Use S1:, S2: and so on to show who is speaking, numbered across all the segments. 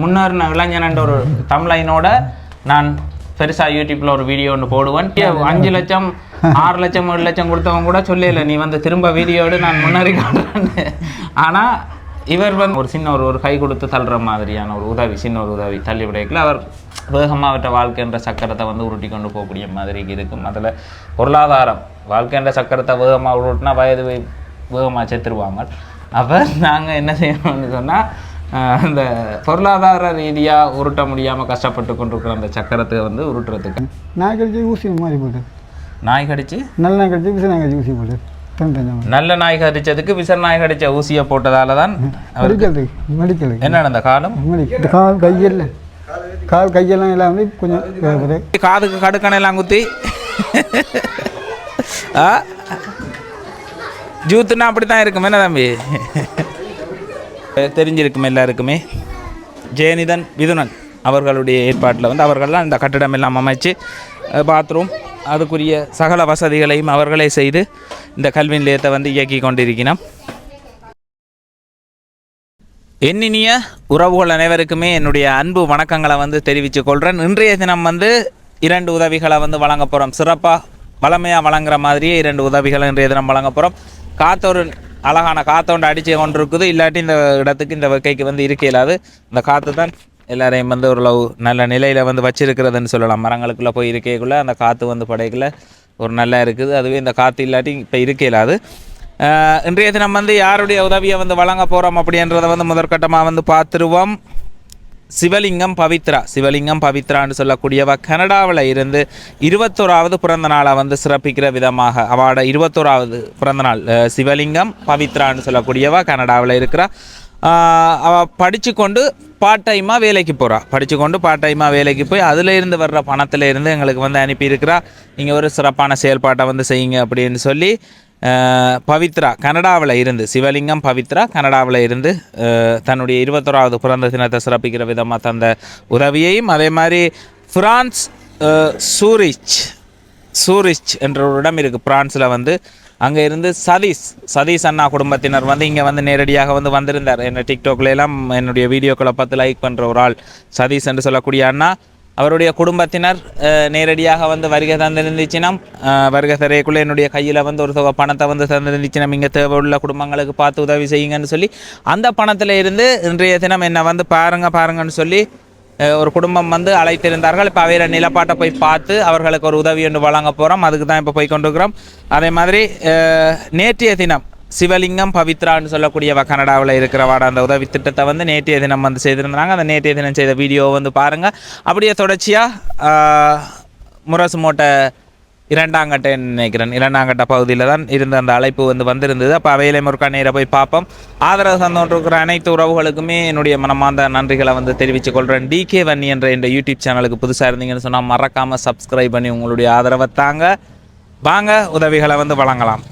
S1: முன்னேறின இளைஞன் ஒரு தம்லைனோட நான் பெருசாக யூடியூப்பில் ஒரு வீடியோ ஒன்று போடுவேன். 5 லட்சம் 6 லட்சம் 7 லட்சம் கொடுத்தவங்க கூட சொல்லல நீ வந்து திரும்ப வீடியோடு நான் முன்னேறி காட்டுறேன்னு. ஆனால் இவர் வந்து ஒரு சின்ன ஒரு கை கொடுத்து தள்ளுற மாதிரியான ஒரு உதவி, சின்ன ஒரு உதவி தள்ளி விடைக்கல அவர் வேகமாக அவற்ற வாழ்க்கைன்ற சக்கரத்தை வந்து உருட்டி கொண்டு போகக்கூடிய மாதிரி இருக்கும். அதில் பொருளாதாரம் வாழ்க்கைன்ற சக்கரத்தை வேகமாக உருட்டினா வயது வேகமாக செத்துருவாங்க. அப்போ நாங்கள் என்ன செய்யணும்னு சொன்னால் அந்த பொருளாதார ரீதியாக உருட்ட முடியாமல் கஷ்டப்பட்டு கொண்டிருக்கிற அந்த சக்கரத்தை வந்து உருட்டுறதுக்கு
S2: நாய் கடிச்சு ஊசி மாதிரி போட்டு
S1: நாய் கடிச்சு
S2: நல்ல நாய் கடிச்சு விச நாய் கடிச்சு ஊசி போட்டு
S1: நல்ல நாய் கடிச்சதுக்கு விச நாய் கடிச்ச ஊசியை போட்டதால தான்
S2: மெடிக்கல்
S1: என்ன அந்த காலம்
S2: கால் கையெல்லாம் எல்லாம் வந்து கொஞ்சம்
S1: காதுக்கு கடுக்கணையெல்லாம் குத்தி ஜூத்துன்னா அப்படி தான் இருக்கும் என்ன தம்பி தெரிஞ்சிருக்கும் எல்லாருக்குமே. ஜெயநிதன் விதுனன் அவர்களுடைய ஏற்பாட்டில் வந்து அவர்கள்லாம் இந்த கட்டிடம் எல்லாம் அமைச்சு பாத்ரூம் அதுக்குரிய சகல வசதிகளையும் அவர்களே செய்து இந்த கல்வி நிலையத்தை வந்து இயக்கி கொண்டிருக்கிறோம். எண்ணினிய உறவுகள் அனைவருக்குமே என்னுடைய அன்பு வணக்கங்களை வந்து தெரிவித்து கொள்கிறேன். இன்றைய தினம் வந்து 2 உதவிகளை வந்து வழங்க போகிறோம். சிறப்பாக வளமையாக வழங்குற மாதிரியே 2 உதவிகளை இன்றைய தினம் வழங்க போகிறோம். காத்தொரு அழகான காத்தோண்டு அடித்து கொண்டு இருக்குது. இல்லாட்டி இந்த இடத்துக்கு இந்த வகைக்கு வந்து இருக்க இயலாது. இந்த காற்று தான் எல்லாரையும் வந்து ஓரளவு நல்ல நிலையில் வந்து வச்சிருக்கிறதுன்னு சொல்லலாம். மரங்களுக்குள்ளே போய் இருக்கைக்குள்ளே அந்த காற்று வந்து படைக்குள்ள ஒரு நல்லா இருக்குது. அதுவே இந்த காற்று இல்லாட்டி இப்போ இருக்க இயலாது. இன்றைய தினம் வந்து யாருடைய உதவியை வந்து வழங்க போகிறோம் அப்படின்றத வந்து முதற்கட்டமாக வந்து பார்த்துருவோம். சிவலிங்கம் பவித்ரான்னு சொல்லக்கூடியவ கனடாவில் இருந்து 21வது பிறந்த நாளை வந்து சிறப்பிக்கிற விதமாக அவட 21வது பிறந்த நாள் சிவலிங்கம் பவித்ரான்னு சொல்லக்கூடியவ கனடாவில் இருக்கிறா. அவள் படித்து கொண்டு பார்ட் டைமாக வேலைக்கு போய் அதில் இருந்து வர்ற பணத்தில் இருந்து எங்களுக்கு வந்து அனுப்பியிருக்கிறா. நீங்கள் ஒரு சிறப்பான செயல்பாட்டை வந்து செய்யுங்க அப்படின்னு சொல்லி பவித்ரா கனடாவில் இருந்து சிவலிங்கம் பவித்ரா கனடாவில் இருந்து தன்னுடைய 21வது பிறந்த தினத்தை சிறப்பிக்கிற விதமாக தந்த உதவியையும், அதே மாதிரி ஃப்ரான்ஸ் சூரிச் என்ற ஒரு இடம் இருக்குது பிரான்ஸில் வந்து, அங்கே இருந்து சதீஷ் அண்ணா குடும்பத்தினர் வந்து இங்கே வந்து நேரடியாக வந்து வந்திருந்தார். என்ன டிக்டாக்ல எல்லாம் என்னுடைய வீடியோக்களை பார்த்து லைக் பண்ணுற ஒரு ஆள் சதீஷ் என்று சொல்லக்கூடிய அண்ணா. அவருடைய குடும்பத்தினர் நேரடியாக வந்து வருகை தந்திருந்துச்சுன்னா வருகை தரையக்குள்ளே என்னுடைய கையில் வந்து ஒரு தொகை பணத்தை வந்து தந்திருந்துச்சுன்னா இங்கே தேவையுள்ள குடும்பங்களுக்கு பார்த்து உதவி செய்யுங்கன்னு சொல்லி அந்த பணத்தில் இருந்து இன்றைய தினம் என்னை வந்து பாருங்கன்னு சொல்லி ஒரு குடும்பம் வந்து அழைத்திருந்தார்கள். இப்போ அவையில் நிலப்பாட்டை போய் பார்த்து அவர்களுக்கு ஒரு உதவி ஒன்று வழங்க போகிறோம். அதுக்கு தான் இப்போ போய் கொண்டிருக்கிறோம். அதே மாதிரி நேற்றைய தினம் சிவலிங்கம் பவித்ரான்னு சொல்லக்கூடியவ கனடாவில் இருக்கிறவாட அந்த உதவி திட்டத்தை வந்து நேற்றைய தினம் வந்து செய்திருந்தாங்க. அந்த நேற்றைய தினம் செய்த வீடியோவை வந்து பாருங்கள். அப்படியே தொடர்ச்சியாக முரசு மூட்டை 2ஆம் கட்ட நினைக்கிறேன் 2ஆம் கட்ட பகுதியில் தான் இருந்த அந்த அழைப்பு வந்து வந்திருந்தது. அப்போ அவையிலே முருக்கா நேர போய் பார்ப்போம். ஆதரவு தந்துகிற அனைத்து உறவுகளுக்குமே என்னுடைய மனமார்ந்த நன்றிகளை வந்து தெரிவித்துக் கொள்கிறேன். டிகே வன்னி என்ற இந்த யூடியூப் சேனலுக்கு புதுசாக இருந்தீங்கன்னு சொன்னால் மறக்காமல் சப்ஸ்கிரைப் பண்ணி உங்களுடைய ஆதரவை தாங்க. வாங்க உதவிகளை வந்து வழங்கலாம்.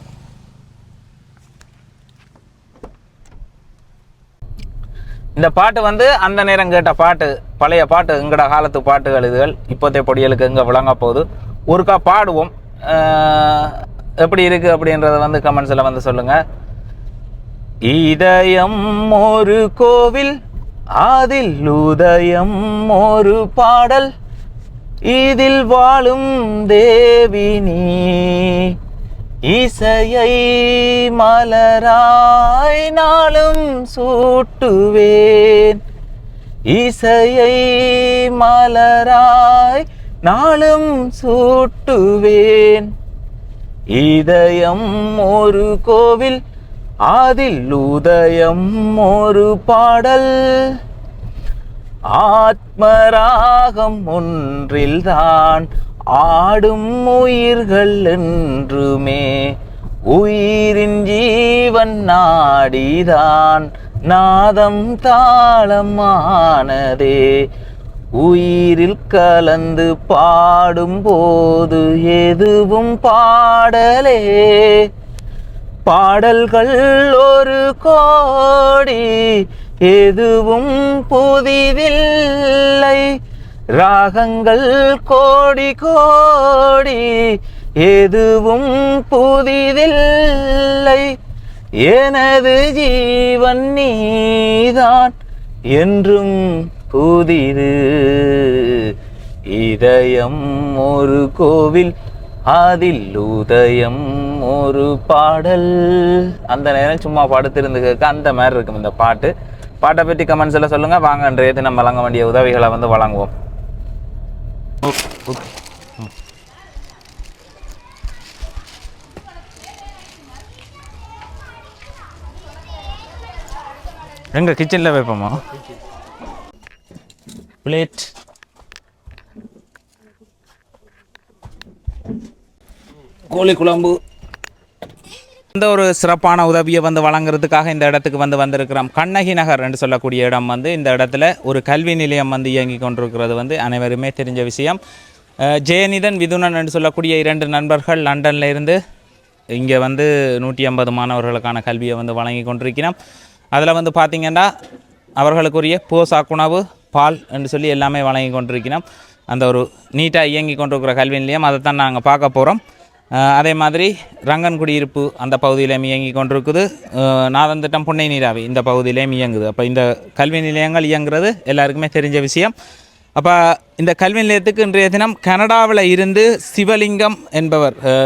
S1: இந்த பாட்டு வந்து அந்த நேரம் கேட்ட பாட்டு, பழைய பாட்டு, எங்கட காலத்து பாட்டுகள் இதுகள் இப்போதைய பொடியலுக்கு எங்கே விளங்க போகுது. ஒருக்கா பாடுவோம், எப்படி இருக்குது அப்படின்றத வந்து கமெண்ட்ஸில் வந்து சொல்லுங்கள். இதயம் ஒரு கோவில், அதில் உதயம் ஒரு பாடல், இதில் வாழும் தேவி நீ, இசையை மலராய் நாளும் சூட்டுவேன், இசையை மலராய் நாளும் சூட்டுவேன். இதயம் ஒரு கோவில், அதில் உதயம் ஒரு பாடல், ஆத்மராகம் ஒன்றில்தான் ஆடும் உயிர்கள் என்றுமே, உயிரின் ஜீவன் நாடிதான் நாதம் தாளமானதே, உயிரில் கலந்து பாடும்போது எதுவும் பாடலே, பாடல்கள் ஒரு கோடி எதுவும் புதிதில்லை, ராகங்கள் கோடி கோடி எதுவும் புதிதில்லை, எனது ஜீவன் நீதான் என்றும் புதிது இதயம் ஒரு கோவில் அதில் உதயம் ஒரு பாடல். அந்த நேரம் சும்மா படுத்திருந்து கேட்க அந்த மாதிரி இருக்கும் இந்த பாட்டை பற்றி கமெண்ட்ஸ் எல்லாம் சொல்லுங்கள். வாங்க இன்றைய தினம் வழங்க வேண்டிய உதவிகளை வந்து வழங்குவோம். ஓகே எங்கள் கிச்சனில் வைப்போமா பிளேட்? கோழி குழம்பு. இந்த ஒரு சிறப்பான உதவியை வந்து வழங்குறதுக்காக இந்த இடத்துக்கு வந்து வந்திருக்கிறோம். கண்ணகி நகர் என்று சொல்லக்கூடிய இடம் வந்து இந்த இடத்துல ஒரு கல்வி நிலையம் வந்து இயங்கி கொண்டிருக்கிறது வந்து அனைவருமே தெரிஞ்ச விஷயம். ஜெயநிதன் விதுனன் என்று சொல்லக்கூடிய 2 நண்பர்கள் லண்டனில் இருந்து இங்கே வந்து 150 மாணவர்களுக்கான கல்வியை வந்து வழங்கி கொண்டிருக்கிறோம். அதில் வந்து பார்த்திங்கன்னா அவர்களுக்குரிய போசாக்குணவு பால் என்று சொல்லி எல்லாமே வழங்கி கொண்டிருக்கிறோம். அந்த ஒரு நீட்டாக இயங்கி கொண்டிருக்கிற கல்வி நிலையம் அதை தான் நாங்கள் பார்க்க போகிறோம். அதே மாதிரி ரங்கன் குடியிருப்பு அந்த பகுதியிலேயும் இயங்கி கொண்டிருக்குது. நாதந்திட்டம் புன்னை நீராவி இந்த பகுதியிலேயும் இயங்குது. அப்போ இந்த கல்வி நிலையங்கள் இயங்குறது எல்லாருக்குமே தெரிஞ்ச விஷயம். அப்போ இந்த கல்வி நிலையத்துக்கு இன்றைய தினம் கனடாவில் இருந்து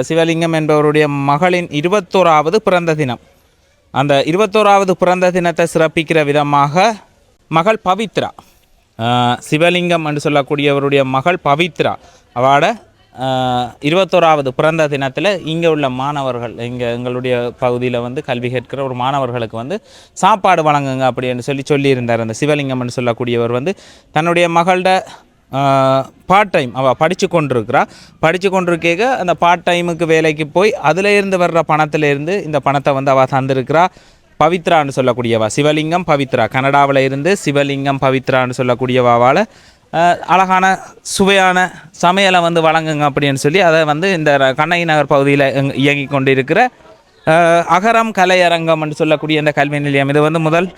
S1: சிவலிங்கம் என்பவருடைய மகளின் 21வது பிறந்த தினம். அந்த 21வது பிறந்த தினத்தை சிறப்பிக்கிற விதமாக மகள் பவித்ரா, சிவலிங்கம் என்று சொல்லக்கூடியவருடைய மகள் பவித்ரா அவட 21வது பிறந்த தினத்தில் இங்கே உள்ள மாணவர்கள் எங்களுடைய பகுதியில் வந்து கல்வி கேட்கிற ஒரு மாணவர்களுக்கு வந்து சாப்பாடு வழங்குங்க அப்படின்னு சொல்லியிருந்தார். அந்த சிவலிங்கம் என்று சொல்லக்கூடியவர் வந்து தன்னுடைய மகளோட பார்ட் டைம் அவள் படித்து கொண்டிருக்க அந்த பார்ட் டைமுக்கு வேலைக்கு போய் அதில் இருந்து வர்ற பணத்திலேருந்து இந்த பணத்தை வந்து அவள் தந்திருக்கிறா. பவித்ரான்னு சொல்லக்கூடியவா சிவலிங்கம் பவித்ரா, கனடாவில் இருந்து சிவலிங்கம் பவித்ரான்னு சொல்லக்கூடியவாவால் அழகான சுவையான சமையலை வந்து வழங்குங்க அப்படின்னு சொல்லி அதை வந்து இந்த கண்ணகி நகர் பகுதியில் இயங்கி கொண்டு இருக்கிற அகரம் கலையரங்கம் என்று சொல்லக்கூடிய இந்த கல்வி நிலையம். இது வந்து முதல்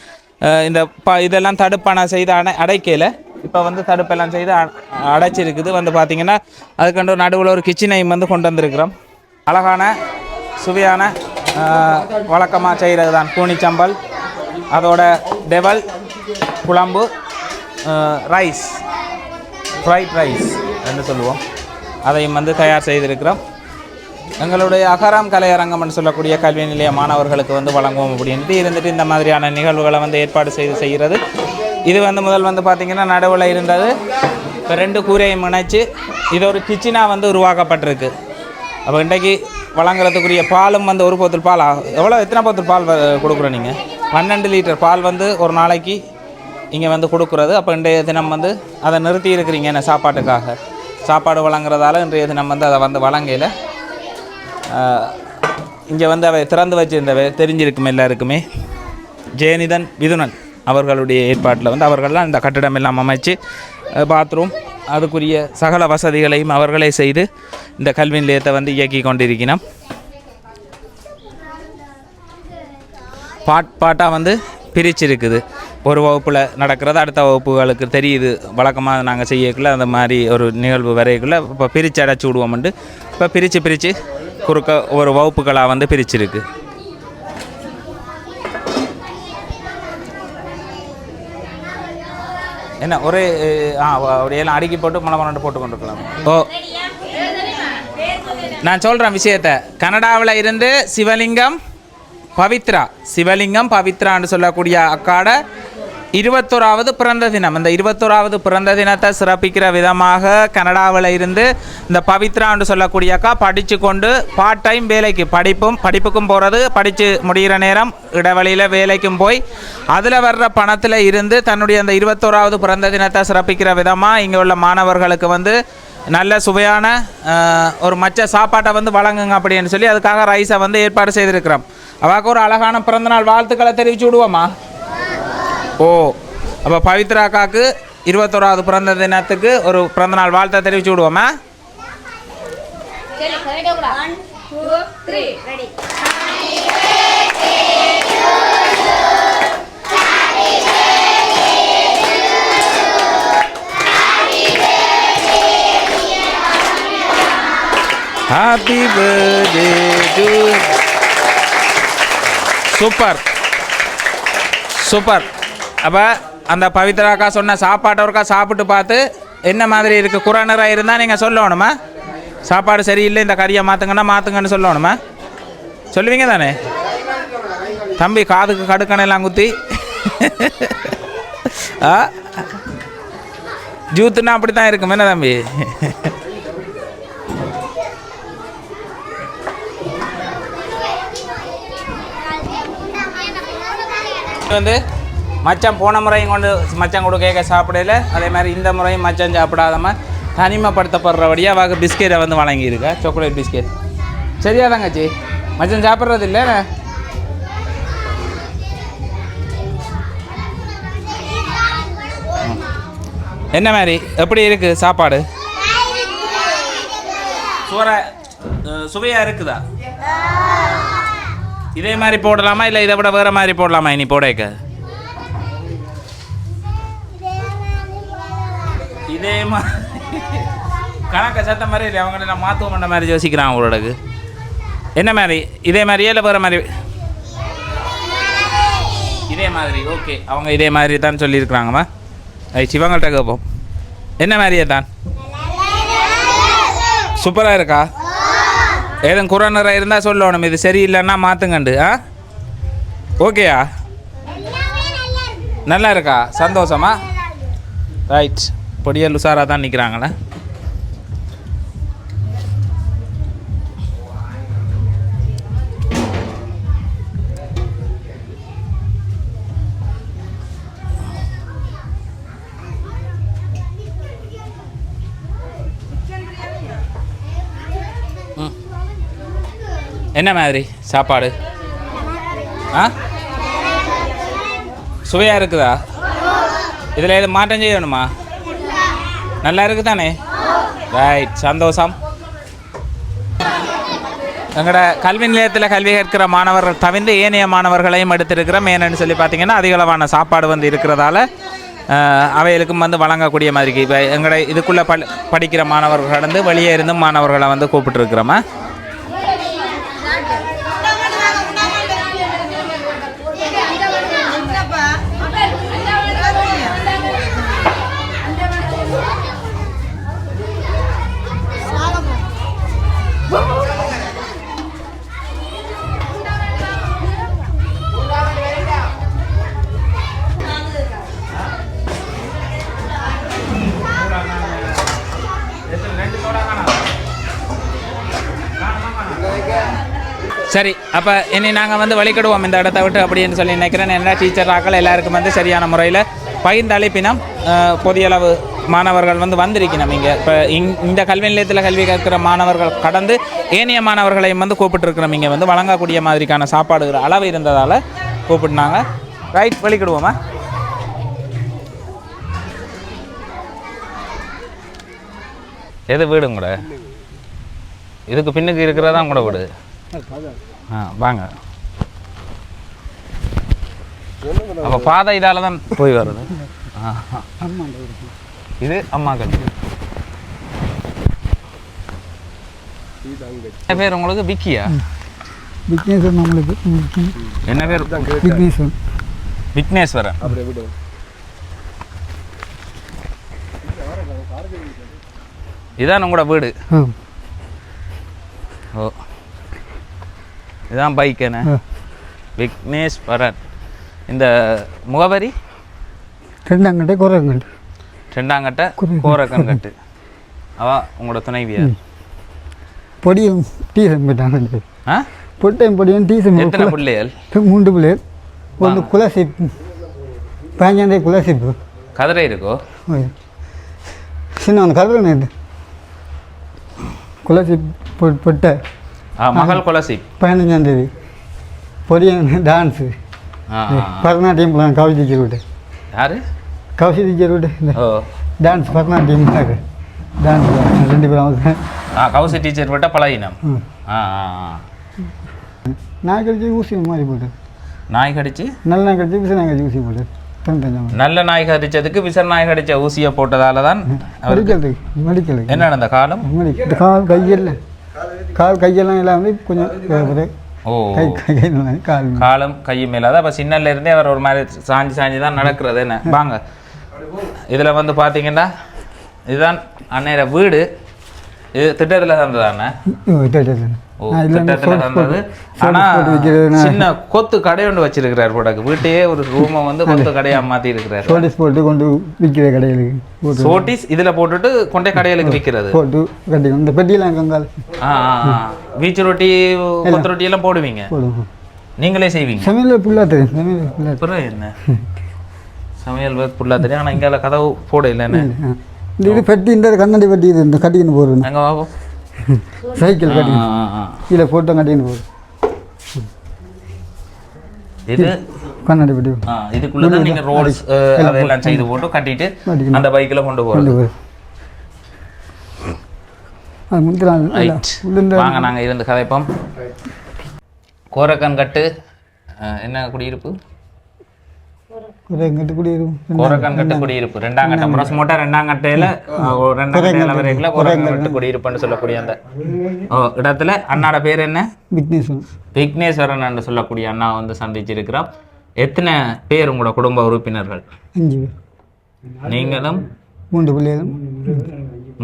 S1: இந்த இதெல்லாம் தடுப்பான செய்து அடைக்கையில் இப்போ வந்து தடுப்பெல்லாம் செய்து அடைச்சிருக்குது. வந்து பார்த்திங்கன்னா அதுக்கண்டு நடுவில் ஒரு கிச்சனையும் வந்து கொண்டு வந்திருக்கிறோம். அழகான சுவையான வழக்கமாக செய்கிறது தான் கூனிச்சம்பல், அதோட டெவல் குழம்பு, ரைஸ், ஃப்ரைட் ரைஸ் என்று சொல்லுவோம், அதையும் வந்து தயார் செய்திருக்கிறோம். எங்களுடைய அகரம் கலையரங்கம்னு சொல்லக்கூடிய கல்வி நிலைய மாணவர்களுக்கு வந்து வழங்குவோம் அப்படின்ட்டு இருந்துட்டு இந்த மாதிரியான நிகழ்வுகளை வந்து ஏற்பாடு செய்கிறது. இது வந்து முதல் வந்து பார்த்திங்கன்னா நடுவில் இருந்தது. இப்போ 2 கூரையும் இணைச்சு இது ஒரு கிச்சனாக வந்து உருவாக்கப்பட்டிருக்கு. அப்போ இன்றைக்கு வழங்குறதுக்குரிய பாலும் வந்து ஒரு போத்தல் பால் எத்தனை போத்தல் பால் கொடுக்குறோம் நீங்கள்? 12 லிட்டர் பால் வந்து ஒரு நாளைக்கு இங்கே வந்து கொடுக்குறது. அப்போ இன்றைய தினம் வந்து அதை நிறுத்தி இருக்கிறீங்க என்ன சாப்பாட்டுக்காக. சாப்பாடு வழங்குறதால இன்றைய தினம் வந்து அதை வந்து வழங்கையில் இங்கே வந்து அவை திறந்து வச்சுருந்தவை தெரிஞ்சிருக்கும் எல்லாருக்குமே. ஜெயநிதன் விதுனன் அவர்களுடைய ஏற்பாட்டில் வந்து அவர்கள்லாம் இந்த கட்டிடம் எல்லாம் அமைச்சு பாத்ரூம் அதுக்குரிய சகல வசதிகளையும் அவர்களே செய்து இந்த கல்வி நிலையத்தை வந்து இயக்கி கொண்டிருக்கிறோம். பாட்டாக வந்து பிரிச்சிருக்குது. ஒரு வகுப்பில் நடக்கிறது அடுத்த வகுப்புகளுக்கு தெரியுது. வழக்கமாக நாங்கள் செய்யக்குள்ள அந்த மாதிரி ஒரு நிகழ்வு வரைக்குள்ளே இப்போ பிரித்து அடைச்சி விடுவோம்ட்டு இப்போ பிரித்து குறுக்க ஒரு வகுப்புகளாக வந்து பிரிச்சிருக்கு. என்ன ஒரே எல்லாம் அடுக்கி போட்டு மலை போட்டு கொண்டிருக்கலாம். ஓ நான் சொல்கிறேன் விஷயத்தை. கனடாவில் இருந்து சிவலிங்கம் பவித்ரான்னு சொல்லக்கூடிய அக்காட 21வது பிறந்த தினம். இந்த 21வது பிறந்த தினத்தை சிறப்பிக்கிற விதமாக கனடாவில் இருந்து இந்த பவித்ரான்னு சொல்லக்கூடிய அக்கா படித்து கொண்டு பார்ட் டைம் வேலைக்கு படிப்புக்கும் போகிறது, படித்து முடிகிற நேரம் இடைவெளியில் வேலைக்கும் போய் அதில் வர்ற பணத்தில் இருந்து தன்னுடைய அந்த 21வது பிறந்த தினத்தை சிறப்பிக்கிற விதமாக இங்கே உள்ள மாணவர்களுக்கு வந்து நல்ல சுவையான ஒரு மச்ச சாப்பாட்டை வந்து வழங்குங்க அப்படின்னு சொல்லி அதுக்காக ரைஸை வந்து ஏற்பாடு செய்திருக்கிறோம். அவாக்கு ஒரு அழகான பிறந்தநாள் வாழ்த்துக்களை தெரிவித்து விடுவோமா? ஓ அப்போ பவித்ரா அக்காவுக்கு 21வது பிறந்த தினத்துக்கு ஒரு பிறந்தநாள் வாழ்த்தை தெரிவித்து விடுவோமா? Happy birthday to. சூப்பர். அப்போ அந்த பவித்ராக்கா சொன்ன சாப்பாட்டை ஒருக்கா சாப்பிட்டு பார்த்து என்ன மாதிரி இருக்குது குறானராக இருந்தால் நீங்கள் சொல்லணுமா சாப்பாடு சரியில்லை இந்த கறியை மாற்றுங்கன்னா மாற்றுங்கன்னு சொல்லணுமா சொல்லுவீங்க தானே தம்பி காதுக்கு கடுக்கணெல்லாம் குத்தி ஜூத்துன்னா அப்படி தான் இருக்கும் என்ன தம்பி வந்து மச்சான் போன முறையும் கொண்டு மச்சான் கூட கேட்க சாப்பிடல அதே மாதிரி இந்த முறையும் மச்சான் சாப்பிடாதம தனிமைப்படுத்தப்படுறபடியாக அவருக்கு பிஸ்கெட்டை வந்து வழங்கியிருக்கா சாக்லேட் பிஸ்கெட் சரியா தாங்கச்சி மச்சான் சாப்பிட்றது இல்லை என்ன மாதிரி எப்படி இருக்குது சாப்பாடு சுவையாக இருக்குதா இதே மாதிரி போடலாமா இல்லை இதை விட வேறு மாதிரி போடலாமா இனி போடக்க இதே மாதிரி கணக்க சத்த மாதிரி இல்லை அவங்க நான் மாற்றுவோம் பண்ண மாதிரி யோசிக்கிறான் அவங்களோடக்கு என்ன மாதிரி இதே மாதிரியே இல்லை வேறு மாதிரி இதே மாதிரி ஓகே அவங்க இதே மாதிரி தான் சொல்லியிருக்கிறாங்கம்மா சிவங்கள்கிட்ட கேட்போம் என்ன மாதிரியே தான் சூப்பராக இருக்கா ஏதும் குறானராக இருந்தால் சொல்லணும் இது சரியில்லைன்னா மாற்றுங்கண்டு ஓகேயா நல்லா இருக்கா சந்தோஷமா ரைட் பொடியல் உஷாராக தான் நிற்கிறாங்களே என்ன மாதிரி சாப்பாடு சுவையாக இருக்குதா இதில் எது மாற்றம் செய்யணுமா நல்லா இருக்குது தானே ரைட் சந்தோஷம் எங்களோட கல்வி நிலையத்தில் கல்வி கற்கிற மாணவர்கள் தவிர்த்து ஏனைய மாணவர்களையும் எடுத்திருக்கிறோம் ஏன்னு சொல்லி பார்த்தீங்கன்னா அதிகளவான சாப்பாடு வந்து இருக்கிறதால அவைகளுக்கும் வந்து வழங்கக்கூடிய மாதிரி இப்போ எங்களோட இதுக்குள்ளே படிக்கிற மாணவர்கள் கடந்து வெளியே இருந்தும் மாணவர்களை வந்து கூப்பிட்டுருக்குறோமா சரி அப்போ இனி நாங்கள் வந்து வழிகடுவோம் இந்த இடத்த விட்டு அப்படின்னு சொல்லி நினைக்கிறேன் என்ன டீச்சர் ஆக்கள் எல்லாருக்கும் வந்து சரியான முறையில் பகிர்ந்து அளிப்பினம் போதியளவு மாணவர்கள் வந்து வந்திருக்கணும் இங்கே இப்போ இந்த கல்வி நிலையத்தில் கல்வி கற்கிற மாணவர்கள் கடந்து ஏனைய மாணவர்களையும் வந்து கூப்பிட்டுருக்கிறோம் இங்கே வந்து வழங்கக்கூடிய மாதிரிக்கான சாப்பாடுகிற அளவு இருந்ததால் கூப்பிட்டுனாங்க ரைட் வழிகடுவோமா எது வீடும் கூட இதுக்கு பின்னுக்கு இருக்கிறதா கூட வீடு வாங்க அப்போ பாதை இதால் தான் போய் வருது இது அம்மா கல்வி என்ன பேர் உங்களுக்கு விக்கியா
S2: விக்னேஸ்வரன் நம்மளுக்கு
S1: என்ன பேர்
S2: விக்னேஸ்வரன்
S1: விக்னேஸ்வரன் இதான் உங்களோட வீடு ஓ இதுதான் பைக் என்ன விக்னேஸ்வரன் இந்த முகவரி
S2: ரெண்டாங்கட்டை கோரக்கங்கட்டு
S1: ரெண்டாங்கட்டை கோரக்கங்கட்டு அவா உங்களோட துணைவியா
S2: பொடியும் டீசன் போயிட்டாங்க பொட்டையும் பொடியும் டீசன்
S1: எத்தனை பிள்ளைகள்
S2: 3 பிள்ளைகள் ಒಂದು குலசிப் 15 குலசிப்
S1: கதிரை இருக்கோ
S2: சின்ன ಒಂದು கதிரை இது குலசிப் பொட்டை
S1: மகள் குலசிப்
S2: 15ஆம் தேதி பொடியன் டான்ஸு பரதநாட்டியம் கௌசி டீச்சர் விட்டு
S1: யாரு
S2: கௌசி டீச்சர் விட்டு டான்ஸ் பரதநாட்டியம் டான்ஸ் 2 பேரும்
S1: கௌசி டீச்சர் விட்ட பழகினம்
S2: நாய் கடிச்சு ஊசி மாதிரி போட்டு
S1: நாய் கடிச்சு
S2: நல்ல நாய் கடிச்சு விச நாய் கடிச்சு ஊசி போட்டு
S1: நல்ல நாய் கடிச்சதுக்கு விச நாய் கடிச்ச ஊசியை போட்டதால தான்
S2: மெடிக்கலுக்கு
S1: என்ன நடந்த காலம்
S2: கால் கையெல்லாம் கால் கையெல்லாம் எல்லாம் வந்து கொஞ்சம்
S1: ஓ
S2: கை கை நல்லா கால் மேல.
S1: காலம் கையும் மேலே அப்போ சின்னல இருந்தே அவர் ஒரு மாதிரி சாஞ்சி தான் நடக்கிறது என்ன வாங்க. இதில் வந்து பார்த்தீங்கன்னா இதுதான் அன்னையோட வீடு. இது திட்டத்தில் தந்ததானே? ஓ திட்டத்தில் தந்தது. ஆனால் சின்ன கொத்து கடை ஒன்று வச்சிருக்கிறார் போட்டாக்கு. வீட்டையே ஒரு ரூமை வந்து கொத்து கடையாக மாற்றி இருக்கிறார்.
S2: சோட்டிஸ் போட்டு கொண்டு விற்கிற கடைகளுக்கு
S1: சோட்டிஸ் இதில் போட்டுட்டு கொண்டே கடைகளுக்கு விற்கிறது.
S2: போட்டு கட்டி இந்த பெட்டியெல்லாம் கங்கால்
S1: வீச்சு ரொட்டி கொத்து ரொட்டி எல்லாம் போடுவீங்க,
S2: போடுவோம்.
S1: நீங்களே செய்வீங்க?
S2: சமையல் ஃபுல்லாக தெரியும். சமையல் ஃபுல்லாக
S1: அப்புறம் என்ன சமையல் ஃபுல்லாக தெரியும். ஆனால் இங்கே கதவு போட இல்லைன்னு
S2: இந்த இது பெட்டி இந்த கண்ணாடி பெட்டி இது இந்த கட்டிக்கின்னு போடுறேன்.
S1: அங்கே வாப்போம்.
S2: சைக்கிள் கட்டி கீழே போட்டு கட்டின்னு போடுறேன்.
S1: இது
S2: கண்ணாடி பெட்டி
S1: இதுக்குள்ளே நீங்கள் ரோல்ஸ் அதெல்லாம் செய்து போட்டு கட்டிட்டு அந்த பைக்கில் கொண்டு போகிறது.
S2: அது முந்திரம்
S1: வாங்க நாங்கள் இருந்து கதைப்போம். கோரக்கன் கட்டு என்ன குடியிருப்பு? கோரக்கன் கட்டு குடியிருப்பு 2ஆம் கட்டம் முரசுமோட்டா 2ஆம் கட்டையில் 2ஆம் கட்டையில் வரைக்கும் கோரக்கன் கட்டு குடியிருப்புன்னு சொல்லக்கூடிய அந்த இடத்துல அண்ணாட பேர் என்ன? விக்னேஸ்வரன் என்று சொல்லக்கூடிய அண்ணா வந்து சந்திச்சிருக்கிறோம். எத்தனை பேர் உங்களோட குடும்ப உறுப்பினர்கள்?
S2: 5 பேர்.
S1: நீங்களும்
S2: 3 பிள்ளைகளும்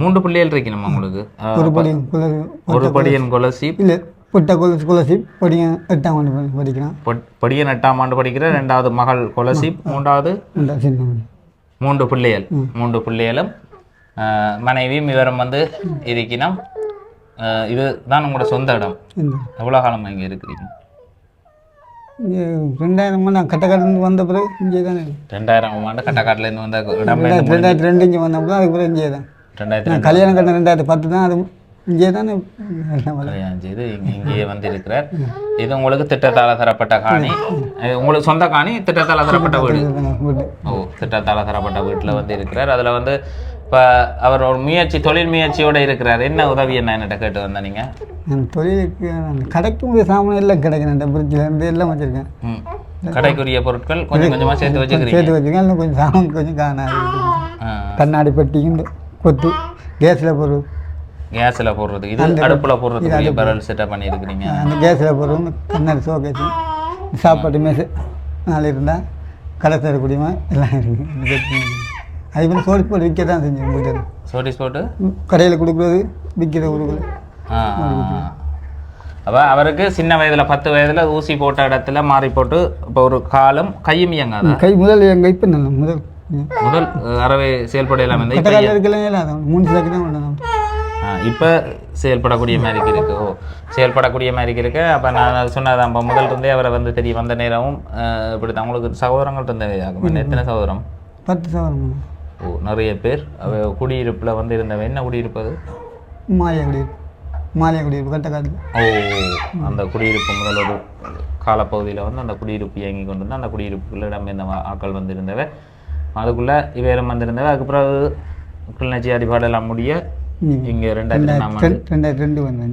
S1: 3 பிள்ளைகள் இருக்கணுமா உங்களுக்கு? ஒரு படியன் கொலசி
S2: இல்லை பொட்டை கொலசிப் படியன் 8ஆம் ஆண்டு படிக்கிறான்.
S1: படியன் 8ஆம் ஆண்டு படிக்கிற 2வது மகள் கொலசிப் 3வது 3 பிள்ளைகள் 3 பிள்ளைகளும் மனைவியும் இவரும் வந்து இருக்கணும். இதுதான் உங்களோட சொந்த இடம். எவ்வளோ காலமாக இங்கே இருக்கிறீங்க?
S2: 2000 நான் கட்டக்காட்டிலேருந்து வந்த பிறகு இங்கே தான்.
S1: 2000ஆம் ஆண்டு கட்டக்காட்டிலேருந்து வந்த இடம்
S2: 2002 இங்கே வந்த பிறகு அதுக்கு பிறகு இங்கே தான்.
S1: 2002
S2: கல்யாணம் கட்டின 2010 தான். அது இங்கே தானே
S1: கல்யாணம் செய்து இங்கேயே வந்து இருக்கிறார். இது உங்களுக்கு திட்டத்தால் தரப்பட்ட காணி, உங்களுக்கு சொந்த காணி, திட்டத்தால் தரப்பட்ட வீடு. ஓ திட்டத்தால் தரப்பட்ட வீட்டில் வந்து இருக்கிறார். அதில் வந்து இப்போ அவர் ஒரு தொழில் முயற்சியோடு இருக்கிறார். என்ன உதவி என்ன என்கிட்ட கேட்டு வந்தா நீங்கள்?
S2: தொழிலுக்கு கடைக்கு சாமான் எல்லாம் கிடைக்கணும். பிரிட்ஜிலேருந்து எல்லாம் வச்சுருக்கேன்.
S1: கடைக்குரிய பொருட்கள் கொஞ்சம் கொஞ்சமாக சேர்த்து வச்சுக்கிறேன்.
S2: இன்னும் கொஞ்சம் சாமான் கொஞ்சம் காணாது. கண்ணாடி பெட்டியும் கொத்து கேஸில்
S1: போடுறது, இது அடுப்பில் போடுறதுக்கு பரல் செட்டப் பண்ணியிருக்கிறீங்க.
S2: அந்த கேஸில் போடுறோம். கண்ணாடி ஷோகேஸ், சாப்பாட்டு மேசு 4 இருந்தால் கடை தரக்கூடியமா எல்லாம் இருக்குது. அது மாதிரி சோடிஸ் போட்டு விற்க தான் செஞ்சேன். வீட்டில்
S1: சோடிஸ் போட்டு
S2: கடையில் கொடுக்குறது, விற்கிறது கொடுக்குறது.
S1: அப்போ அவருக்கு சின்ன வயதில் 10 வயதில் ஊசி போட்ட இடத்துல மாறி போட்டு இப்போ ஒரு காலம் கையும் இயங்காது.
S2: கை முதல் எங்கள் இப்போ முதல்
S1: அறவே செயல்பட இல்லாமல்
S2: இருக்கலாம். 3 செகண்ட் தான் ஒன்று
S1: இப்போ செயல்படக்கூடிய மாதிரி இருக்கு. ஓ செயல்படக்கூடிய மாதிரி இருக்கு. அப்போ நான் சொன்னதான் இப்போ முதல் இருந்தே அவரை வந்து தெரிய வந்த நேரமும் இப்படி தான். உங்களுக்கு சகோதரங்கள் இருந்தவே ஆகும். எத்தனை சகோதரம்?
S2: 10 சகோதரம்.
S1: ஓ நிறைய பேர். குடியிருப்பில் வந்து இருந்தவன் என்ன குடியிருப்பு? அது
S2: மாலியா குடியிருப்பு கட்டக்காட்டில்.
S1: ஓ அந்த குடியிருப்பு முதல் ஒரு காலப்பகுதியில் வந்து அந்த குடியிருப்பு இயங்கி கொண்டு வந்து அந்த குடியிருப்புக்குள்ள இடம்பெயர்ந்த ஆக்கள் வந்து இருந்தவை. அதுக்குள்ளே இவரும் வந்திருந்தவை. அதுக்கு பிறகு கிளிநொச்சி அடிபாடெல்லாம் முடிய இங்கே 2002 வந்தேன்.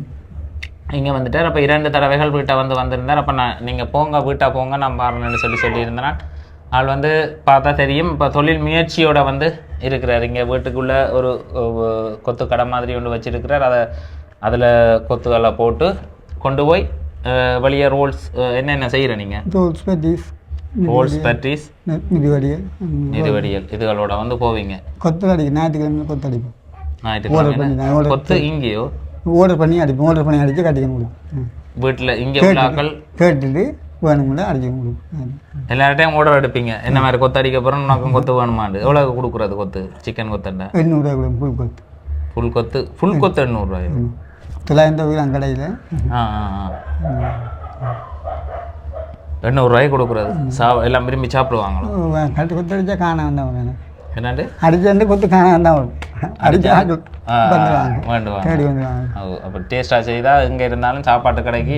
S1: இங்கே வந்துட்டார். அப்போ 2 தடவைகள் வீட்டை வந்திருந்தார். அப்போ நீங்கள் போங்க வீட்டை போங்க நான் பாருன்னு சொல்லியிருந்தேன். ஆள் வந்து பார்த்தா தெரியும். இப்போ தொழில் முயற்சியோட வந்து இருக்கிறார். இங்கே வீட்டுக்குள்ளே ஒரு கொத்து கடை மாதிரி ஒன்று வச்சுருக்கிறார். அதில் கொத்துகளை போட்டு கொண்டு போய் வெளியே ரோல்ஸ் என்னென்ன செய்கிற நீங்கள்? ரோல்ஸ் பேட்ரிஸ் மிதிவடியல் இதுகளோட வந்து போவீங்க.
S2: கொத்து அடிக்கும். ஞாயிற்றுக்கிழமை கொத்து அடிப்போம்.
S1: கொத்து இங்கேயோ
S2: ஆர்டர் பண்ணி அடித்து கட்டிக்க முடியும்.
S1: வீட்டில் இங்கே உள்ளாக்கள்
S2: கேட்டுட்டு வேணும்னா அடிக்க முடியும்.
S1: எல்லா டைம் ஆர்டர் எடுப்பீங்க. என்ன மாதிரி கொத்து அடிக்க போகிறோம் உனக்கும் கொத்து வேணுமாண்டு? எவ்வளோ கொடுக்குறது கொத்து? சிக்கன் கொத்தண்டா
S2: 800 ரூபா ஃபுல் கொத்து.
S1: ஃபுல் கொத்து 800 ரூபாய்.
S2: 900 ரூபாய் கடையில்
S1: 800 ரூபாய்க்கு கொடுக்குறது. எல்லாம் விரும்பி சாப்பிடுவாங்களோ?
S2: கட்டு கொத்து அடித்தா காண வந்தவங்க வேணும்.
S1: என்னண்டு
S2: அடிச்சு கொத்து காண வந்தவங்க அடிச்சா
S1: வேண்டுவாங்க. அப்போ டேஸ்ட்டாக செய்தால் இங்கே இருந்தாலும் சாப்பாட்டு கடைக்கு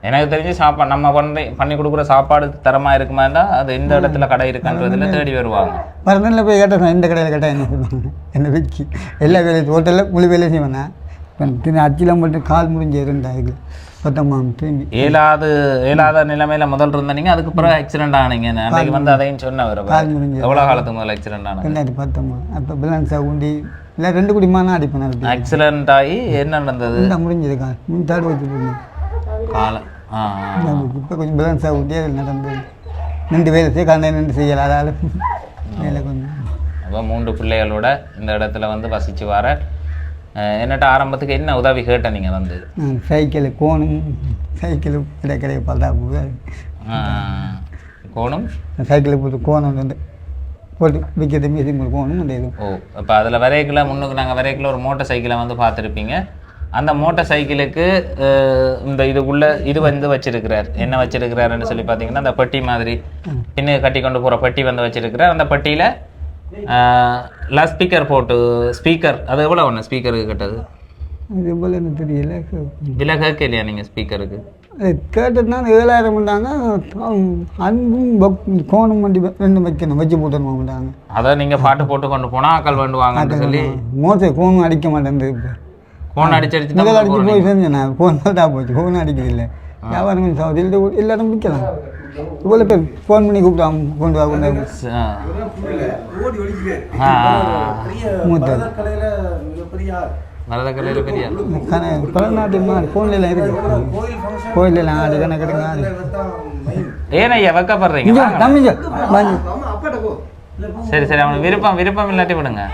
S1: எனக்கு தெரிஞ்சு சாப்பாடு நம்ம பண்ணி கொடுக்குற சாப்பாடு தரமாக இருக்குமாண்டா அது இந்த இடத்துல கடை இருக்குன்றதுல தேடி வருவாங்க.
S2: மறுநாளில் போய் கேட்டேன் இந்த கடையில் கேட்டால் என்ன சொல்லுவாங்க? என்ன வச்சு எல்லா வேலையும் ஹோட்டலில் முழு வேலையும் செய்வேண்ணா. அச்சிலாம் போட்டு கால் முடிஞ்சு இருந்தாங்க.
S1: ஏழாத நிலைமையில முதல் இருந்தீங்க. அதுக்கு பிறகு ஆக்சிடென்ட் ஆனீங்க. அன்றைக்கு வந்து அதையும் சொன்னவர். எவ்வளோ காலத்துக்கு முதல்ல ஆக்சிடென்ட் ஆனது?
S2: 2019. அப்போ பிளான்ஸா உண்டி இல்லை 2 குடிமானா அடிப்பேன்.
S1: ஆக்சிடென்ட் ஆகி என்ன நடந்தது?
S2: முடிஞ்சது கால் 3 வச்சு
S1: காலம்
S2: இப்போ கொஞ்சம் பேலன்ஸாக ஊட்டி அதில் நடந்து நின்று வேலை செய்ய கண்ணை நின்று செய்யலாம் அதால் வேலை கொஞ்சம்.
S1: அப்போ 3 பிள்ளைகளோட இந்த இடத்துல வந்து வசித்து வர என்னட்ட ஆரம்பத்துக்கு என்ன உதவி கேட்ட நீங்கள் வந்து?
S2: சைக்கிள் கோணும் சைக்கிள் கிடைக்கிற பார்த்தா
S1: கோணும்
S2: சைக்கிளை போட்டு கோணம் வந்து போட்டு விற்கிறது மீசி கோணும் அந்த இது.
S1: ஓ இப்போ அதில் வரைக்கில் முன்னுக்கு நாங்கள் வரைக்கில் ஒரு மோட்டர் சைக்கிளை வந்து பார்த்துருப்பீங்க. அந்த மோட்டர் சைக்கிளுக்கு இந்த இதுக்குள்ளே இது வந்து வச்சிருக்கிறார். என்ன வச்சிருக்கிறாருன்னு சொல்லி பார்த்தீங்கன்னா அந்த பெட்டி மாதிரி பின்னு கட்டி கொண்டு போகிற பெட்டி வந்து வச்சிருக்கிறார். அந்த பெட்டியில் ஸ்பீக்கர் போட்டு ஸ்பீக்கர் அது எவ்வளோ ஒன்று ஸ்பீக்கருக்கு கேட்டது?
S2: இது போல் எனக்கு தெரியல.
S1: விலை கேட்க இல்லையா நீங்கள் ஸ்பீக்கருக்கு?
S2: கேட்டதுனா 7000 பண்ணாங்க. அன்பும் கோணம் வண்டி 2 வைக்கணும் வச்சு போட்டணும் மாட்டாங்க.
S1: அதை நீங்கள் பாட்டு போட்டு கொண்டு போனால் ஆக்கள் வேண்டுவாங்கன்னு சொல்லி
S2: மோசம் கோணம் அடிக்க மாட்டேன். இப்போ
S1: கோன் அடிச்சு
S2: அடிச்சு போய் செஞ்சேன் நான். கோன் தான் போச்சு, கோன் அடிக்கிறது இல்லை. வியாபாரம் கொஞ்சம் சவுதியில் எல்லாரும் விற்கலாம். இவ்வளோ பேர் ஃபோன் பண்ணி கூப்பிட்டாங்க கொண்டு வா கொண்டு மூத்தது
S1: மரதக்கலையில் பெரிய
S2: பழநாட்டு மாதிரி ஃபோன்லாம் இருக்குது. கோயிலெல்லாம் ஆடு கணக்கெடுங்க ஆடு.
S1: ஏன் ஐயா வைக்கப்படுறீங்க?
S2: தம்பிங்க
S1: சரி சரி அவனுக்கு விருப்பம் இல்லாட்டி விடுங்க.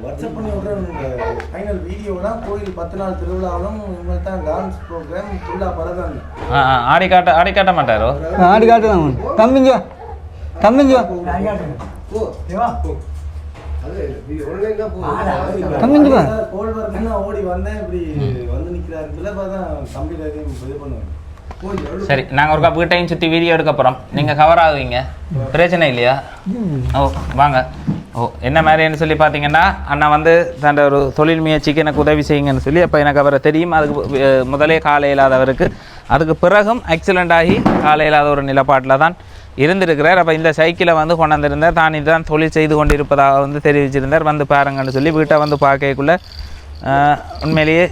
S3: வாட்ஸ்அப் பண்ணி விட்றேன். ஃபைனல் வீடியோலாம் கோயில் 10 நாள் திருவிழாவிலும் இவங்க தான் டான்ஸ் ப்ரோக்ராம் ஃபுல்லாக பரதாங்க.
S1: ஆடி காட்ட மாட்டாரோ?
S2: ஆடி காட்டுதான் தம்பிங்க தம்பிங்க
S3: ஓடி வந்தேன் இப்படி வந்து நிற்கிறாருல தான் தம்பி இது பண்ணுவேன்.
S1: சரி நாங்கள் ஒரு வீட்டையும் சுற்றி வீடியோ எடுக்க போகிறோம். நீங்கள் கவர் ஆகுவீங்க, பிரச்சனை இல்லையா? ஓ வாங்க. ஓ என்ன மாதிரின்னு சொல்லி பார்த்தீங்கன்னா அண்ணா வந்து தன் ஒரு தொழில் முயற்சிக்கு எனக்கு உதவி செய்யுங்கன்னு சொல்லி அப்போ எனக்கு அவரை தெரியும். அதுக்கு முதலே காலை இல்லாதவருக்கு அதுக்கு பிறகும் ஆக்சிடெண்ட் ஆகி காலை இல்லாத ஒரு நிலப்பாட்டில் தான் இருந்திருக்கிறார். அப்போ இந்த சைக்கிளை வந்து கொண்டாந்துருந்தார். தான் இதுதான் தொழில் செய்து கொண்டு இருப்பதாக வந்து தெரிவிச்சிருந்தார். வந்து பாருங்கன்னு சொல்லி வீட்டை வந்து பார்க்கக்குள்ளே உண்மையிலேயே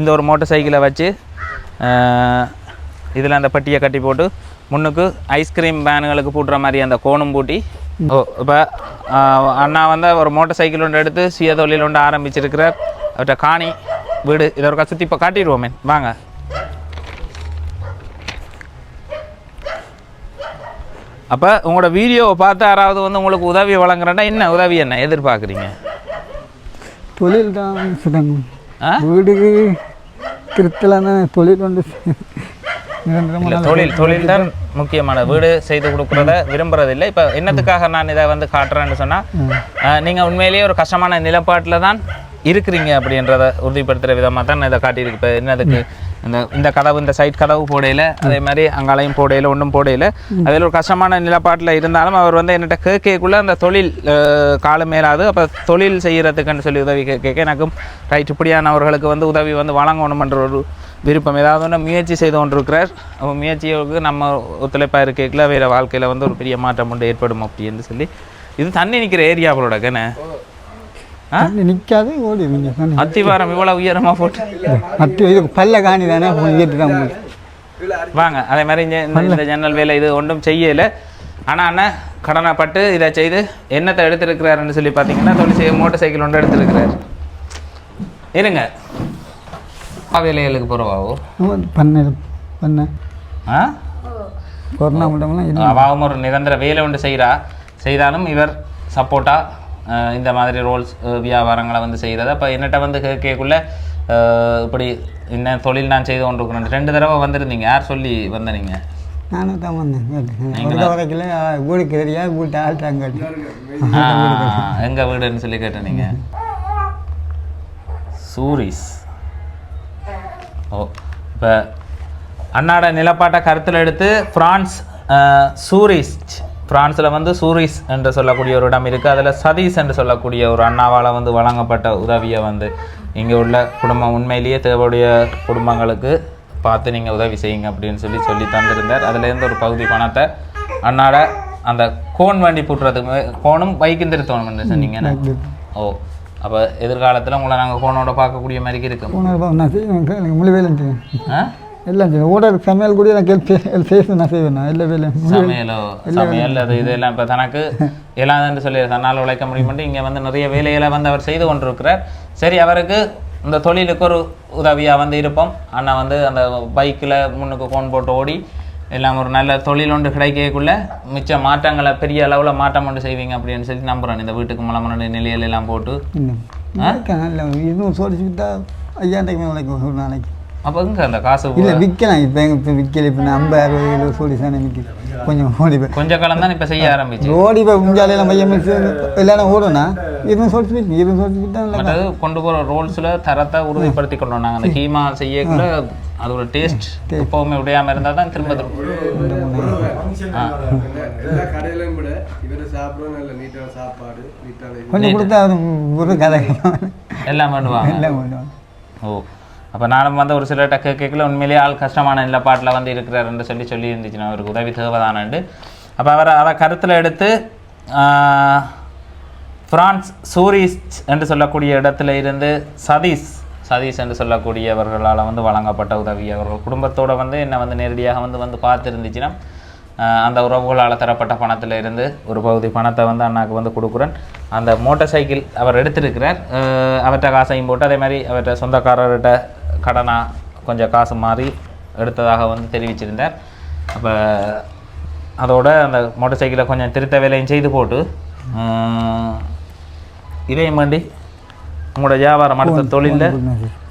S1: இந்த ஒரு மோட்டர் சைக்கிளை வச்சு இதில் அந்த பட்டியை கட்டி போட்டு முன்னுக்கு ஐஸ்கிரீம் வேனுகளுக்கு பூட்டுற மாதிரி அந்த கோணும் பூட்டி. ஓ இப்போ அண்ணா வந்து ஒரு மோட்டர் சைக்கிள் ஒன்று எடுத்து சுய தொழில் ஒன்று ஆரம்பிச்சிருக்கிறார். அவர்கிட்ட காணி வீடு இதை ஒரு சுற்றி இப்போ காட்டிடுவோமே வாங்க. அப்போ உங்களோட வீடியோவை பார்த்து யாராவது வந்து உங்களுக்கு உதவி வழங்குறேன்னா என்ன உதவி என்ன எதிர்பார்க்குறீங்க?
S2: தொழில் தான் வீடு திருத்தலான தொழில் வந்து
S1: தொழில் தான் முக்கியமான. வீடு செய்து கொடுக்குறத விரும்புறதில்லை. இப்போ என்னத்துக்காக நான் இதை வந்து காட்டுறேன்னு சொன்னால் நீங்கள் உண்மையிலேயே ஒரு கஷ்டமான நிலப்பாட்டில் தான் இருக்கிறீங்க அப்படின்றத உறுதிப்படுத்துகிற விதமாக தான் நான் இதை காட்டியிருக்கு. இப்போ என்னதுக்கு இந்த கதவு இந்த சைட் கதவு போடையில் அதே மாதிரி அங்காலையும் போடையில் ஒன்றும் போடையில் அதில் ஒரு கஷ்டமான நிலப்பாட்டில் இருந்தாலும் அவர் வந்து என்னட்ட கேட்கக்குள்ளே அந்த தொழில் காலம் மேலாது. அப்போ தொழில் செய்கிறதுக்குன்னு சொல்லி உதவி கேட்க எனக்கும் ரைட் இப்படியானவர்களுக்கு வந்து உதவி வந்து வழங்கணுமென்ற ஒரு விருப்பம் ஏதாவது ஒன்று முயற்சி செய்து கொண்டிருக்கிறார். முயற்சியோருக்கு நம்ம ஒத்துழைப்பாக இருக்கல வேறு வாழ்க்கையில் வந்து ஒரு பெரிய மாற்றம் ஒன்று ஏற்படும் அப்படின்னு சொல்லி. இது தண்ணி நிற்கிற ஏரியாவோட கண்ணே
S2: நிற்காது ஓடி
S1: அத்திவாரம் இவ்வளோ உயரமாக போட்டு
S2: இது பல்ல காணி தானே
S1: வாங்க. அதே மாதிரி இந்த ஜன்னல் வேலை இது ஒன்றும் செய்யலை. ஆனால் அண்ணன் கடனைப்பட்டு இதை செய்து என்னத்தை எடுத்துருக்கிறாருன்னு சொல்லி பார்த்தீங்கன்னா தொழில் மோட்டர் சைக்கிள் ஒன்று எடுத்துருக்கிறார். இருங்க வேலைகளுக்கு போகிறவாவோ
S2: பண்ண கொரோனா மட்டும்லாம்
S1: அவாவும் ஒரு நிரந்தர வேலை ஒன்று செய்தாலும் இவர் சப்போர்ட்டாக இந்த மாதிரி ரோல்ஸ் வியாபாரங்களை வந்து செய்கிறது. அப்போ என்னட்ட வந்து கேட்கக்குள்ள இப்படி என்ன தொழில் நான் செய்து கொண்டிருக்கிறேன். 2 தடவை வந்திருந்தீங்க. யார் சொல்லி வந்த நீங்கள்?
S2: நானும் தான் வந்தேன். வரைக்கும் வீடு தெரியா வீட்டு ஆள்றாங்க
S1: எங்கள் வீடுன்னு சொல்லி கேட்டேன். நீங்கள் சூரிஸ். ஓ இப்போ அண்ணாட நிலப்பாட்டை கருத்தில் எடுத்து பிரான்ஸில் வந்து சூரிஸ் என்று சொல்லக்கூடிய ஒரு இடம் இருக்குது. அதில் சதீஷ் என்று சொல்லக்கூடிய ஒரு அண்ணாவால் வந்து வழங்கப்பட்ட உதவியை வந்து இங்கே உள்ள குடும்பம் உண்மையிலேயே தேவையுடைய குடும்பங்களுக்கு பார்த்து நீங்கள் உதவி செய்யுங்க அப்படின்னு சொல்லி தந்திருந்தார். அதுலேருந்து ஒரு பகுதி பணத்தை அண்ணாட அந்த கோன் வண்டி பூட்டுறதுக்கு கோனும் பைக்கும் திருத்தணும்னு சொன்னீங்கன்னா ஓ அப்போ எதிர்காலத்தில் உங்களை நாங்கள் கோனோட பார்க்கக்கூடிய மாதிரி இருக்கும்.
S2: எல்லாம் செய்வேன். ஓடர் சமையல் கூட நான் செய்வேன். நான் செய்வேன் எல்லா வேலையும்
S1: சமையல் அது இதெல்லாம் இப்போ தனக்கு எல்லாதுன்னு சொல்லி தன்னால் உழைக்க முடியுமென்று இங்கே வந்து நிறைய வேலைகளை வந்து அவர் செய்து கொண்டிருக்கிறார். சரி அவருக்கு இந்த தொழிலுக்கு ஒரு உதவியாக வந்து இருப்போம். அண்ணா வந்து அந்த பைக்கில் முன்னுக்கு கோன் போட்டு ஓடி எல்லாம் ஒரு நல்ல தொழில் ஒன்று கிடைக்கக்குள்ள மிச்ச மாற்றங்களை பெரிய அளவில் மாற்றம் ஒன்று செய்வீங்க அப்படின்னு சொல்லி நம்புகிறேன். இந்த வீட்டுக்கு மலமனுடைய நிலையில எல்லாம் போட்டு
S2: இன்னும் சோடிச்சுக்கிட்டா 5000 நாளைக்கு ஒரு நாளைக்கு.
S1: அப்போ இங்கே அந்த காசு
S2: இல்லை விற்கலாம். இப்போ விற்கல. இப்போ 50-60 கிலோ சோடி சாணம் விற்கிது. கொஞ்சம் ஓடிப்பேன்
S1: கொஞ்சம் காலம் தான் இப்போ செய்ய ஆரம்பிச்சு.
S2: ஓடிப்பேன் முஞ்சாலையெல்லாம் மையம் எல்லாரும் ஓடுனா இதுவும் சோடிச்சு விற்கும். இதுவும் சோடிச்சு விட்டா
S1: மற்றது கொண்டு போகிற ரோல்ஸில் தரத்தை உறுதிப்படுத்தி கொண்டு வந்தாங்க. அந்த கீமா செய்யக்குள்ள அதோட டேஸ்ட் எப்போவுமே உடையாமல் இருந்தால் தான் திரும்ப
S2: கொஞ்சம் கொடுத்தா ஒரு கதை
S1: எல்லாம் பண்ணுவாங்க.
S2: எல்லாம் பண்ணுவாங்க.
S1: ஓ அப்போ நானும் வந்து ஒரு சில கேட்கல உண்மையிலேயே ஆள் கஷ்டமான நிலப்பாட்டில் வந்து இருக்கிறாருன்னு சொல்லி இருந்துச்சுன்னா அவருக்கு உதவி தேவைதானண்டு. அப்போ அவர் அதை கருத்தில் எடுத்து பிரான்ஸ் சூரிச் என்று சொல்லக்கூடிய இடத்துல இருந்து சதீஷ் என்று சொல்லக்கூடியவர்களால் வந்து வழங்கப்பட்ட உதவி. அவர்கள் குடும்பத்தோடு வந்து என்னை வந்து நேரடியாக வந்து பார்த்துருந்துச்சுன்னா அந்த உறவுகளால் தரப்பட்ட பணத்தில் இருந்து ஒரு பகுதி பணத்தை வந்து அண்ணாக்கு வந்து கொடுக்குறேன். அந்த மோட்டார் சைக்கிள் அவர் எடுத்திருக்கிறார். அவர்கிட்ட காசையும் போட்டு அதே மாதிரி அவர்கிட்ட சொந்தக்காரர்கிட்ட கடனாக கொஞ்சம் காசு மாறி எடுத்ததாக வந்து தெரிவிச்சிருந்தார். அப்போ அதோட அந்த மோட்டார் சைக்கிளை கொஞ்சம் திருத்த வேலையும் செய்து போட்டு இதையும் வேண்டி உங்களோட வியாபாரம் அடுத்த தொழிலில்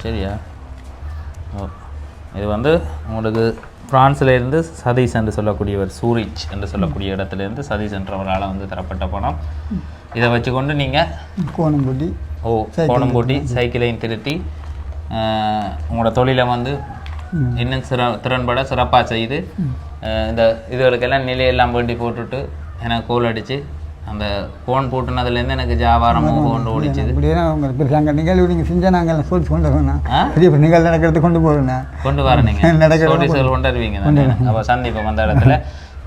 S1: சரியா? ஓ இது வந்து உங்களுக்கு பிரான்ஸில் இருந்து சதீஷ் என்று சொல்லக்கூடியவர் சூரிச் என்று சொல்லக்கூடிய இடத்துலேருந்து சதீஷ் என்றவரால் வந்து தரப்பட்ட பணம். இதை வச்சுக்கொண்டு நீங்கள் கோணம் போட்டி சைக்கிளையும் திருத்தி உங்களோட தொழிலை வந்து இன்னும் திறன்பட சிறப்பாக செய்து இந்த இதுகளுக்கெல்லாம் நிலையெல்லாம் வேண்டி போட்டுட்டு எனக்கு கோல் அடித்து அந்த ஃபோன் போட்டுனதுலேருந்து எனக்கு வியாபாரமும் கொண்டு ஓடிச்சுது.
S2: இப்படியே நிகழ்வு நீங்கள் செஞ்சால் நாங்கள் சொல்லி கொண்டு வரணும். பெரிய நிகழ்வு நடக்கிறது கொண்டு போகணும்.
S1: கொண்டு வர நீங்கள் நடக்கிற கொண்டு வருவீங்க. அப்போ சந்திப்போம் அந்த இடத்துல.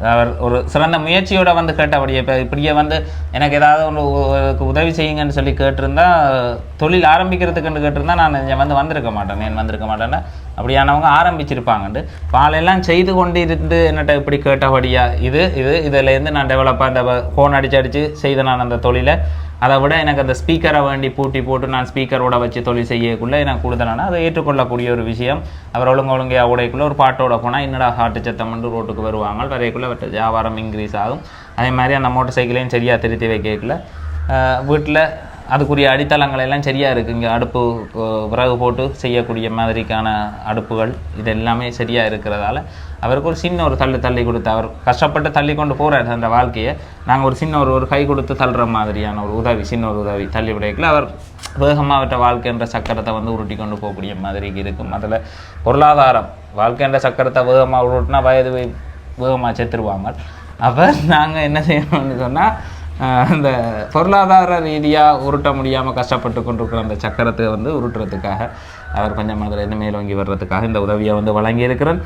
S1: அவர் ஒரு சிறந்த முயற்சியோட வந்து கேட்டபடியே இப்போ இப்படியே வந்து எனக்கு ஏதாவது ஒன்று உதவி செய்யுங்கன்னு சொல்லி கேட்டிருந்தா தொழில் ஆரம்பிக்கிறதுக்குன்னு கேட்டிருந்தா நான் இங்கே வந்திருக்க மாட்டேன்னா அப்படியானவங்க ஆரம்பிச்சிருப்பாங்கண்டு பாலெல்லாம் செய்து கொண்டு இருந்து என்னட்ட இப்படி கேட்டபடியா இதுலேருந்து நான் டெவலப்பாக அந்த ஃபோன் அடித்து செய்த நான் அந்த தொழிலை அதை விட எனக்கு அந்த ஸ்பீக்கரை வேண்டி பூட்டி போட்டு நான் ஸ்பீக்கரோட வச்சு தொழில் செய்யக்குள்ளே எனக்கு கூடுதலான அதை ஏற்றுக்கொள்ளக்கூடிய ஒரு விஷயம். அவர் ஒழுங்கா உடைக்குள்ளே ஒரு பாட்டோட போனால் என்னடா ஹார்ட்டு சத்தம் வந்து ரோட்டுக்கு வருவாங்க வரைக்குள்ளே வியாபாரம் இன்க்ரீஸ் ஆகும். அதே மாதிரி அந்த மோட்டர் சைக்கிளையும் சரியாக திருத்தி வைக்கல வீட்டில் அதுக்குரிய அடித்தளங்கள் எல்லாம் சரியாக இருக்குது. இங்கே அடுப்பு விறகு போட்டு செய்யக்கூடிய மாதிரிக்கான அடுப்புகள் இது எல்லாமே சரியாக இருக்கிறதால அவருக்கு ஒரு சின்ன ஒரு தள்ளி கொடுத்து அவர் கஷ்டப்பட்டு தள்ளி கொண்டு போகிறார் அந்த வாழ்க்கையை. நாங்கள் ஒரு சின்ன ஒரு கை கொடுத்து தள்ளுற மாதிரியான ஒரு உதவி சின்ன ஒரு உதவி தள்ளி விடைக்கல அவர் வேகமாக அவற்ற வாழ்க்கைன்ற சக்கரத்தை வந்து உருட்டி கொண்டு போகக்கூடிய மாதிரி இருக்கும். அதில் பொருளாதாரம் வாழ்க்கைன்ற சக்கரத்தை வேகமாக உருட்டினா வயது வேகமாக செத்துருவாங்க. அப்போ நாங்கள் என்ன செய்யணும்னு சொன்னால் அந்த பொருளாதார ரீதியாக உருட்ட முடியாமல் கஷ்டப்பட்டு கொண்டிருக்கிற அந்த சக்கரத்தை வந்து உருட்டுறதுக்காக அவர் கொஞ்சம் அதில் மேலோங்கி வர்றதுக்காக இந்த உதவியை வந்து வழங்கியிருக்கிறேன்.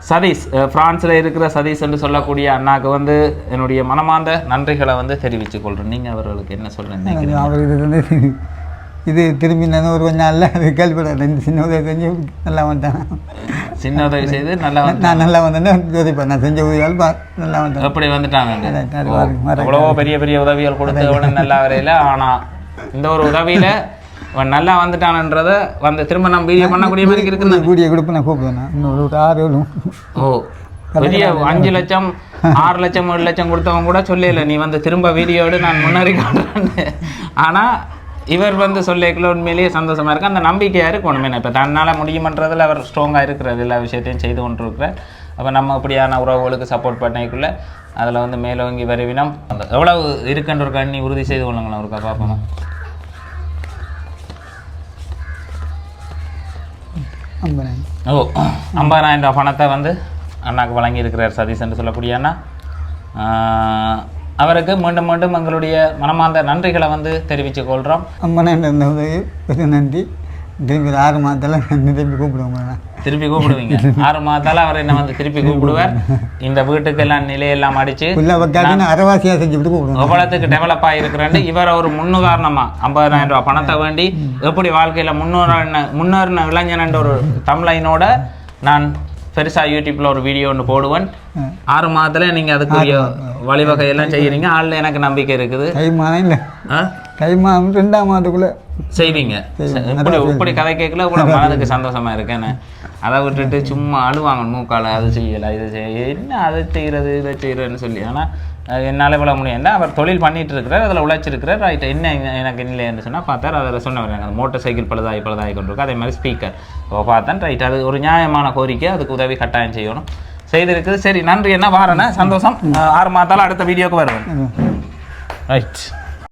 S1: சதீஷ் பிரான்ஸில் இருக்கிற சதீஷ் என்று சொல்லக்கூடிய அண்ணாக்கு வந்து என்னுடைய மனமார்ந்த நன்றிகளை வந்து தெரிவித்துக் கொள்கிறேன். நீங்கள் அவர்களுக்கு என்ன சொல்கிறீங்க?
S2: அவர் இது திரும்பி நான் ஒரு கொஞ்சம் நாளில் அது கேள்விப்பட சின்ன உதவி செஞ்சு நல்லா வந்தேன்.
S1: சின்ன உதவி செய்து நல்லா
S2: நான் நல்லா வந்தேன்னா உதவிப்பேன். நான் செஞ்ச உதவியால் நல்லா வந்தேன்.
S1: எப்படி வந்துட்டாங்க? அவ்வளோ பெரிய உதவிகள் கொடுத்த நல்லா வரையில. ஆனால் இந்த ஒரு உதவியில் நல்லா வந்துட்டானன்றதை வந்து திரும்ப நம்ம வீடியோ பண்ணக்கூடிய மாதிரி இருக்குது.
S2: வீடியோ கொடுப்பேன் நான் கூப்பிடுவேன். இன்னொரு 6
S1: பெரிய 5 லட்சம் 6 லட்சம் 7 லட்சம் கொடுத்தவங்க கூட சொல்லல நீ வந்து திரும்ப வீடியோடு நான் முன்னேறி காட்டுறேன்னு. ஆனால் இவர் வந்து சொல்லிக்கல உண்மையிலேயே சந்தோஷமாக இருக்குது. அந்த நம்பிக்கையாக இருக்கு ஒன்றுமே. இப்போ தன்னால் முடியுமன்றதில் அவர் ஸ்ட்ராங்காக இருக்கிறார். எல்லா விஷயத்தையும் செய்து கொண்டிருக்கிறார். அப்போ நம்ம அப்படியான உறவுகளுக்கு சப்போர்ட் பண்ணிக்குள்ளே அதில் வந்து மேலோங்கி வருவினம் அந்த எவ்வளவு இருக்குன்ற ஒரு கண்ணி உறுதி செய்து கொள்ளுங்களேன். ஒருக்கா பார்ப்போம். 50,000 ரூபா பணத்தை வந்து அண்ணாக்கு வழங்கியிருக்கிறார் சதீஷ் என்று சொல்லக்கூடிய அண்ணா. அவருக்கு மீண்டும் எங்களுடைய மனமார்ந்த நன்றிகளை வந்து தெரிவித்துக் கொள்கிறோம்.
S2: 50,000 நன்றி. திரும்பி ஒரு 6 மாதத்தில் திரும்பி கூப்பிடுவோம்.
S1: திருப்பி கூப்பிடுவீங்க 6 மாதத்தால் அவர் என்ன வந்து திருப்பி கூப்பிடுவார். இந்த வீட்டுக்கெல்லாம் நிலையெல்லாம் அடிச்சு
S2: அரைவாசியாக செஞ்சு விட்டு கூப்பிடுவோம்.
S1: எவ்வளோத்துக்கு டெவலப் ஆகிருக்கிறேன் இவர் ஒரு முன்னுதாரணமாக 50,000 ரூபா பணத்தை வேண்டி எப்படி வாழ்க்கையில் முன்னேறின இளைஞன் ஒரு தம்லைனோட நான் பெருசாக யூடியூப்பில் ஒரு வீடியோ ஒன்று போடுவேன். 6 மாதத்துல நீங்கள் அதுக்குரிய வழிவகையெல்லாம் செய்கிறீங்க. ஆளில் எனக்கு நம்பிக்கை இருக்குது.
S2: கைமானம் இல்லை கைமானம் 2ஆம் மாதத்துக்குள்ளே செய்வீங்க.
S1: இப்படி கதை கேட்கல கூட மனதுக்கு சந்தோஷமா இருக்கேன்னு. அதை விட்டுட்டு சும்மா அழுவாங்க மூக்கால அது செய்யலை இது செய்ய என்ன அதை செய்கிறது இதை செய்கிறேன்னு சொல்லி. ஆனால் என்னால் விட முடியும். அவர் தொழில் பண்ணிட்டு இருக்கிறார், அதில் உழைச்சிருக்கிறார். ரைட் என்ன எனக்கு இல்லைன்னு சொன்னால் பார்த்தார். அதில் சொன்னவர் அந்த மோட்டர் சைக்கிள் பழுதாகி கொண்டிருக்கு. அதே மாதிரி ஸ்பீக்கர் பார்த்தேன். ரைட் அது ஒரு நியாயமான கோரிக்கை, அதுக்கு உதவி கட்டாயம் செய்யணும் செய்திருக்குது. சரி நன்றி என்ன வாரேன்னு சந்தோஷம். 6 மாதத்தால் அடுத்த வீடியோக்கு வருவேன். ரைட்.